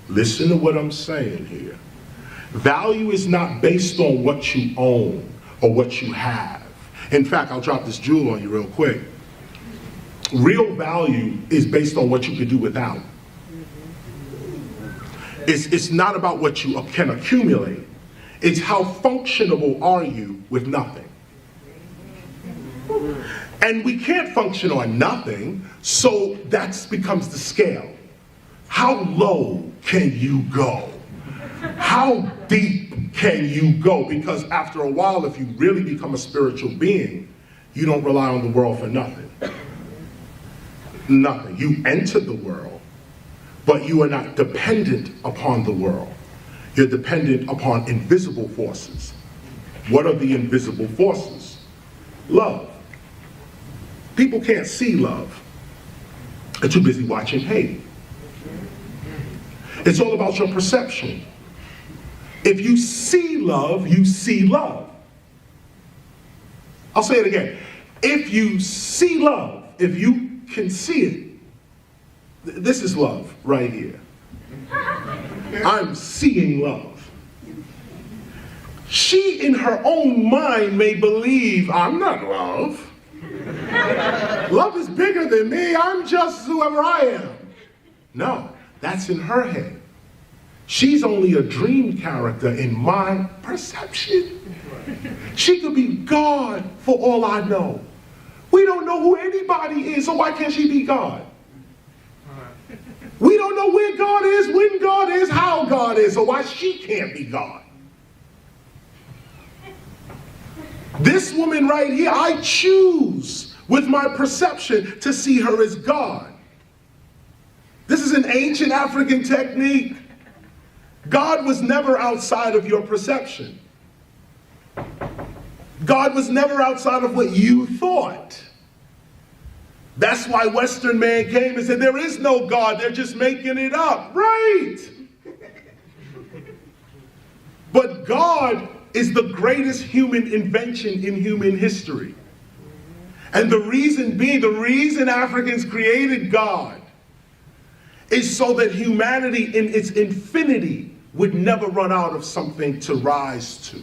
Listen to what I'm saying here. Value is not based on what you own or what you have. In fact, I'll drop this jewel on you real quick. Real value is based on what you can do without. It's not about what you can accumulate. It's how functionable are you with nothing. And we can't function on nothing, so that becomes the scale. How low can you go? How deep can you go? Because after a while, if you really become a spiritual being, you don't rely on the world for nothing. Nothing. You enter the world, but you are not dependent upon the world. You're dependent upon invisible forces. What are the invisible forces? Love. People can't see love. They're too busy watching hate. It's all about your perception. If you see love, you see love. I'll say it again. If you see love, if you can see it, this is love right here. I'm seeing love. She in her own mind may believe, I'm not love. Love is bigger than me. I'm just whoever I am. No, that's in her head. She's only a dream character in my perception. She could be God for all I know. We don't know who anybody is, so why can't she be God? We don't know where God is, when God is, how God is, so why she can't be God? This woman right here, I choose with my perception to see her as God. This is an ancient African technique. God was never outside of your perception. God was never outside of what you thought. That's why Western man came and said, there is no God, they're just making it up. Right! But God is the greatest human invention in human history. And the reason being, the reason Africans created God is so that humanity in its infinity would never run out of something to rise to.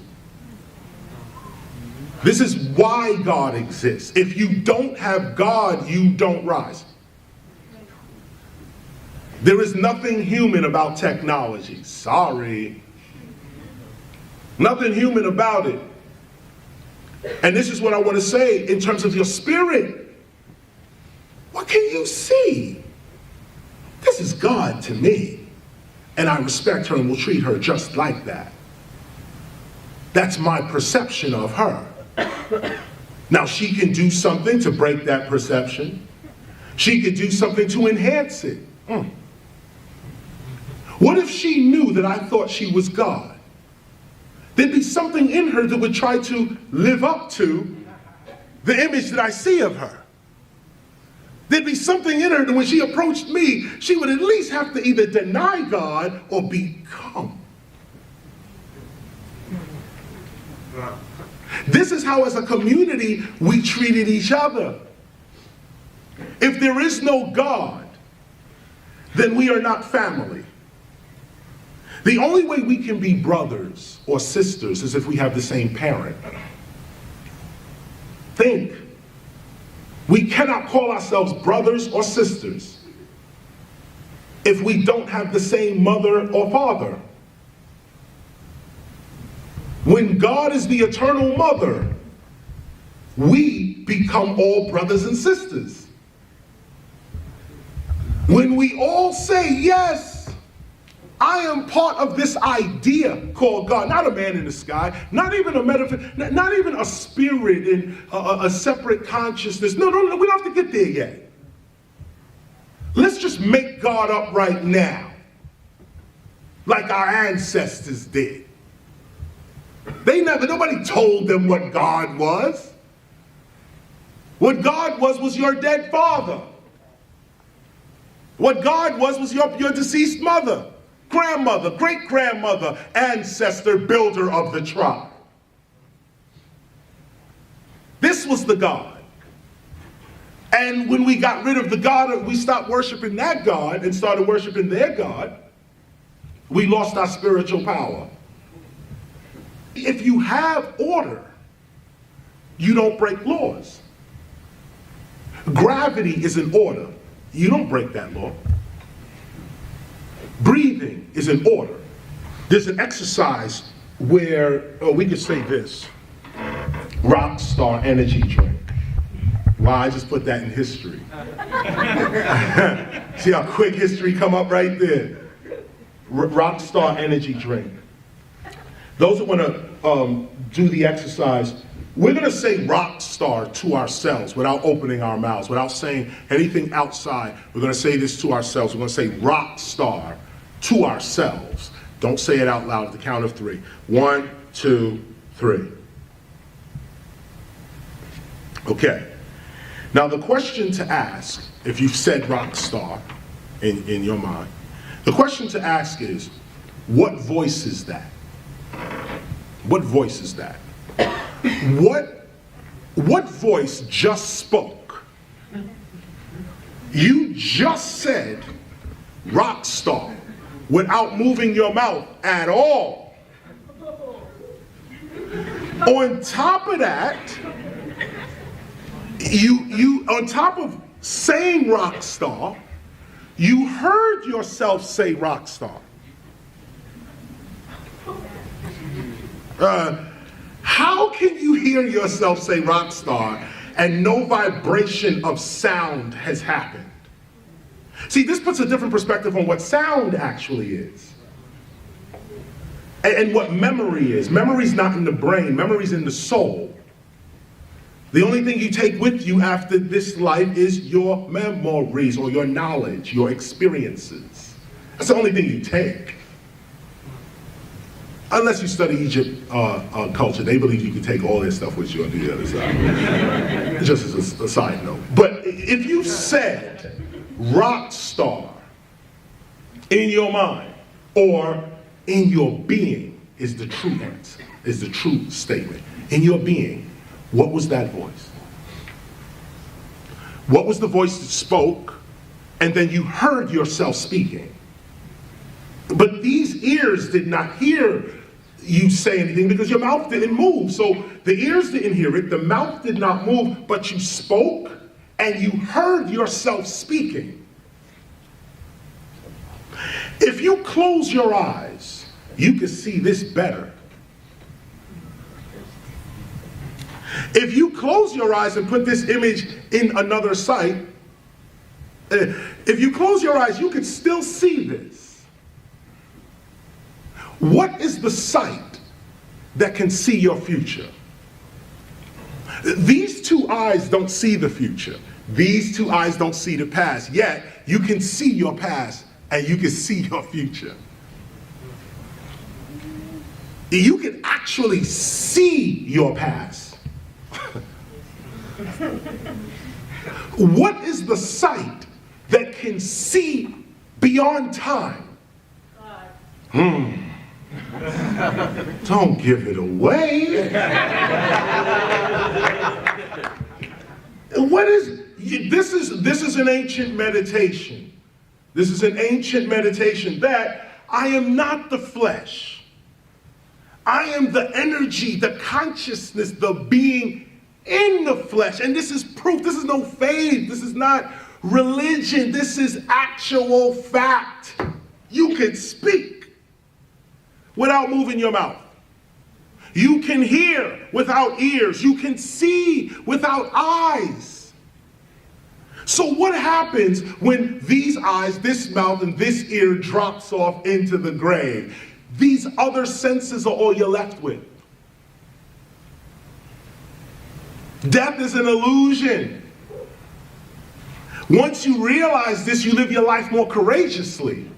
This is why God exists. If you don't have God, you don't rise. There is nothing human about technology. Sorry. Nothing human about it. And this is what I want to say in terms of your spirit. What can you see? This is God to me. And I respect her and will treat her just like that. That's my perception of her. Now she can do something to break that perception. She could do something to enhance it. What if she knew that I thought she was God? There'd be something in her that would try to live up to the image that I see of her. There'd be something in her that when she approached me, she would at least have to either deny God or become. This is how, as a community, we treated each other. If there is no God, then we are not family. The only way we can be brothers or sisters is if we have the same parent. Think. We cannot call ourselves brothers or sisters if we don't have the same mother or father. When God is the eternal mother, we become all brothers and sisters. When we all say, yes, I am part of this idea called God, not a man in the sky, not even a metaphor, not even a spirit in a separate consciousness. No, we don't have to get there yet. Let's just make God up right now, like our ancestors did. Nobody told them what God was. What God was your dead father. What God was your deceased mother, grandmother, great-grandmother, ancestor, builder of the tribe. This was the God. And when we got rid of the God, we stopped worshiping that God and started worshiping their God. We lost our spiritual power. If you have order, you don't break laws. Gravity is an order. You don't break that law. Breathing is an order. There's an exercise where, we could say this, Rockstar energy drink. Wow, I just put that in history. See how quick history come up right there. Rockstar energy drink. Those who want to do the exercise, we're going to say rock star to ourselves without opening our mouths, without saying anything outside. We're going to say this to ourselves. We're going to say rock star to ourselves. Don't say it out loud at the count of 3. 1, 2, 3. Okay. Now the question to ask, if you've said rock star in your mind, the question to ask is, what voice is that? What voice is that? What voice just spoke? You just said rock star without moving your mouth at all. On top of that, you on top of saying rock star, you heard yourself say rock star. How can you hear yourself say rock star and no vibration of sound has happened? See, this puts a different perspective on what sound actually is. And what memory is. Memory's not in the brain, memory's in the soul. The only thing you take with you after this life is your memories or your knowledge, your experiences. That's the only thing you take. Unless you study Egypt culture, they believe you can take all their stuff with you on the other side. Just as a side note. But if you said rock star in your mind or in your being is the true answer, is the true statement. In your being, what was that voice? What was the voice that spoke and then you heard yourself speaking? But these ears did not hear you say anything because your mouth didn't move. So the ears didn't hear it, the mouth did not move, but you spoke and you heard yourself speaking. If you close your eyes, you can see this better. If you close your eyes and put this image in another sight, if you close your eyes, you can still see this. What is the sight that can see your future? These two eyes don't see the future. These two eyes don't see the past. Yet, you can see your past and you can see your future. You can actually see your past. What is the sight that can see beyond time? Don't give it away. What is this is an ancient meditation. This is an ancient meditation that I am not the flesh. I am the energy, the consciousness, the being in the flesh. And this is proof. This is no faith. This is not religion. This is actual fact. You can speak without moving your mouth. You can hear without ears. You can see without eyes. So what happens when these eyes, this mouth, and this ear drops off into the grave? These other senses are all you're left with. Death is an illusion. Once you realize this, you live your life more courageously.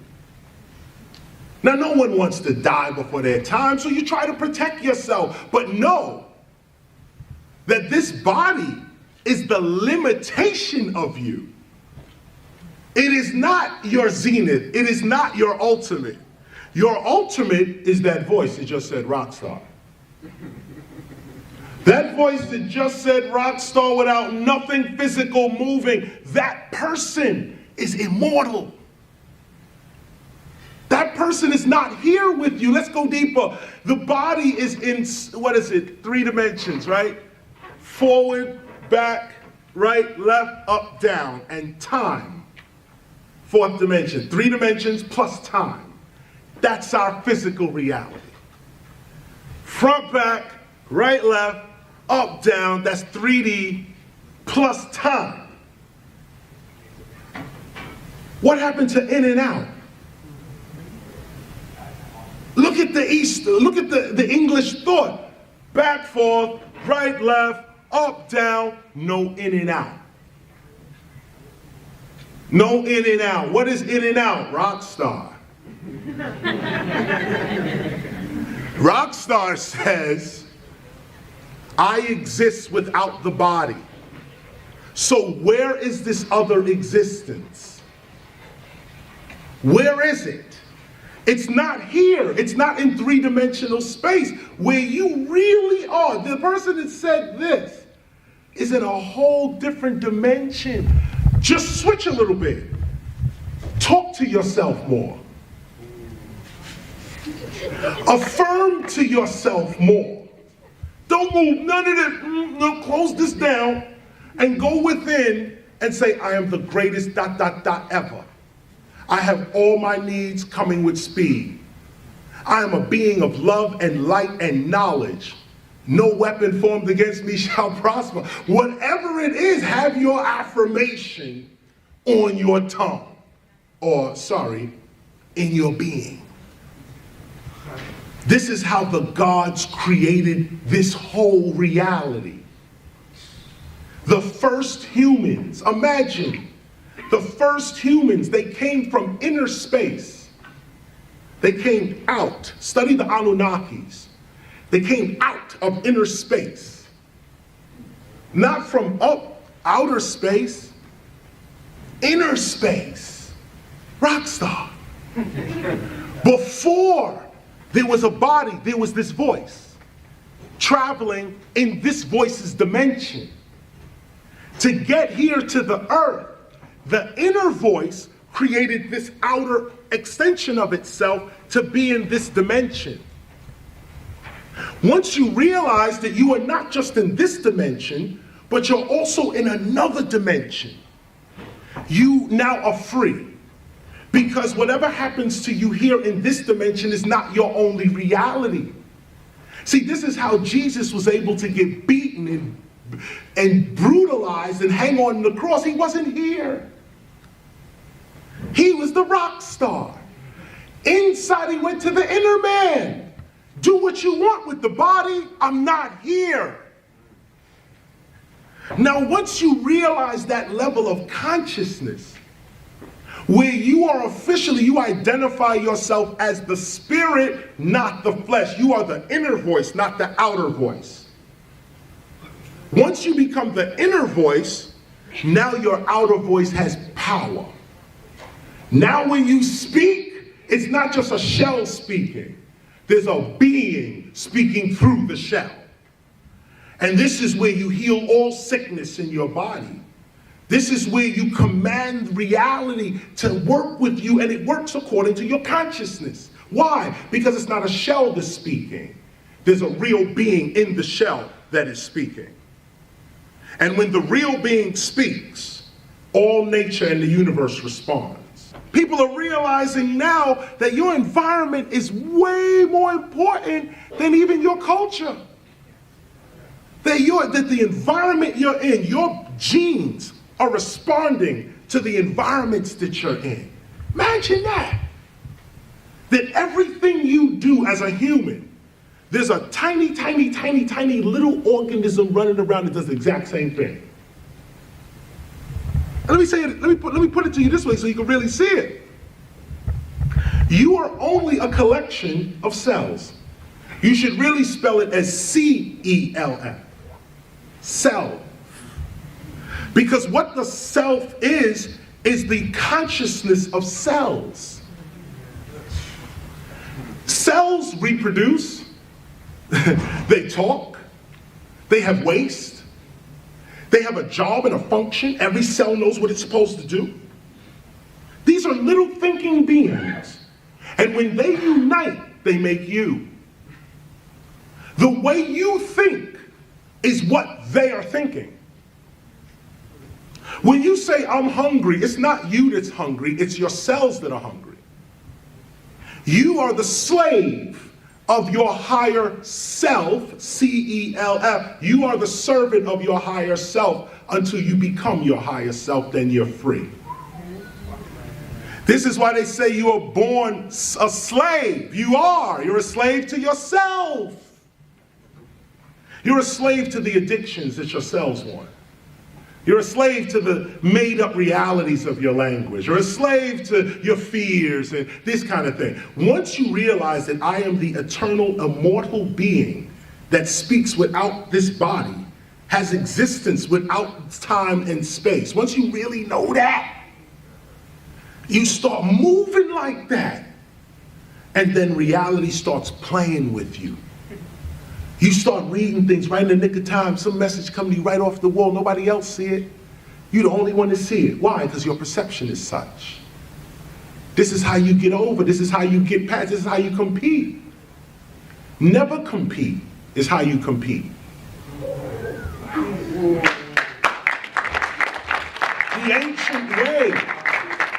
Now, no one wants to die before their time, so you try to protect yourself. But know that this body is the limitation of you. It is not your zenith. It is not your ultimate. Your ultimate is that voice that just said rock star. That voice that just said rock star without nothing physical moving, that person is immortal. That person is not here with you. Let's go deeper. The body is in, what is it? 3 dimensions, right? Forward, back, right, left, up, down, and time. 4th dimension. 3 dimensions plus time. That's our physical reality. Front, back, right, left, up, down, that's 3D plus time. What happened to in and out? Look at the English thought. Back, forth, right, left, up, down, no in and out. No in and out. What is in and out? Rock star. Rock star says, I exist without the body. So where is this other existence? Where is it? It's not here. It's not in 3-dimensional space where you really are. The person that said this is in a whole different dimension. Just switch a little bit. Talk to yourself more. Affirm to yourself more. Don't move none of this. No, close this down and go within and say, I am the greatest ... ever. I have all my needs coming with speed. I am a being of love and light and knowledge. No weapon formed against me shall prosper. Whatever it is, have your affirmation on your tongue. Or, sorry, in your being. This is how the gods created this whole reality. The first humans, imagine, the first humans, they came from inner space. They came out. Study the Anunnakis. They came out of inner space. Not from outer space. Inner space. Rockstar. Before there was a body, there was this voice traveling in this voice's dimension. To get here to the earth, the inner voice created this outer extension of itself to be in this dimension. Once you realize that you are not just in this dimension, but you're also in another dimension, you now are free. Because whatever happens to you here in this dimension is not your only reality. See, this is how Jesus was able to get beaten and brutalized and hang on the cross. He wasn't here. He was the rock star. Inside, he went to the inner man. Do what you want with the body. I'm not here. Now, once you realize that level of consciousness, where you are officially, you identify yourself as the spirit, not the flesh. You are the inner voice, not the outer voice. Once you become the inner voice, now your outer voice has power. Now when you speak, it's not just a shell speaking. There's a being speaking through the shell. And this is where you heal all sickness in your body. This is where you command reality to work with you, and it works according to your consciousness. Why? Because it's not a shell that's speaking. There's a real being in the shell that is speaking. And when the real being speaks, all nature and the universe responds. People are realizing now that your environment is way more important than even your culture. That the environment you're in, your genes are responding to the environments that you're in. Imagine that. That everything you do as a human, there's a tiny, tiny, tiny, tiny little organism running around that does the exact same thing. And let me say it, let me put it to you this way so you can really see it. You are only a collection of cells. You should really spell it as C-E-L-F. Cell. Because what the self is the consciousness of cells. Cells reproduce, they talk, they have waste, they have a job and a function. Every cell knows what it's supposed to do. These are little thinking beings. And when they unite, they make you. The way you think is what they are thinking. When you say, I'm hungry, it's not you that's hungry, it's your cells that are hungry. You are the slave of your higher self, C-E-L-F. You are the servant of your higher self until you become your higher self, then you're free. This is why they say you are born a slave. You are. You're a slave to yourself. You're a slave to the addictions that your cells want. You're a slave to the made-up realities of your language. You're a slave to your fears and this kind of thing. Once you realize that I am the eternal, immortal being that speaks without this body, has existence without time and space, once you really know that, you start moving like that, and then reality starts playing with you. You start reading things right in the nick of time. Some message comes to you right off the wall. Nobody else see it. You're the only one to see it. Why? Because your perception is such. This is how you get over. This is how you get past. This is how you compete. Never compete is how you compete. The ancient way.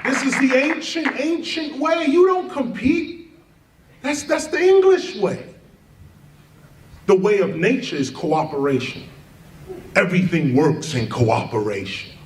This is the ancient way. You don't compete. That's the English way. The way of nature is cooperation. Everything works in cooperation.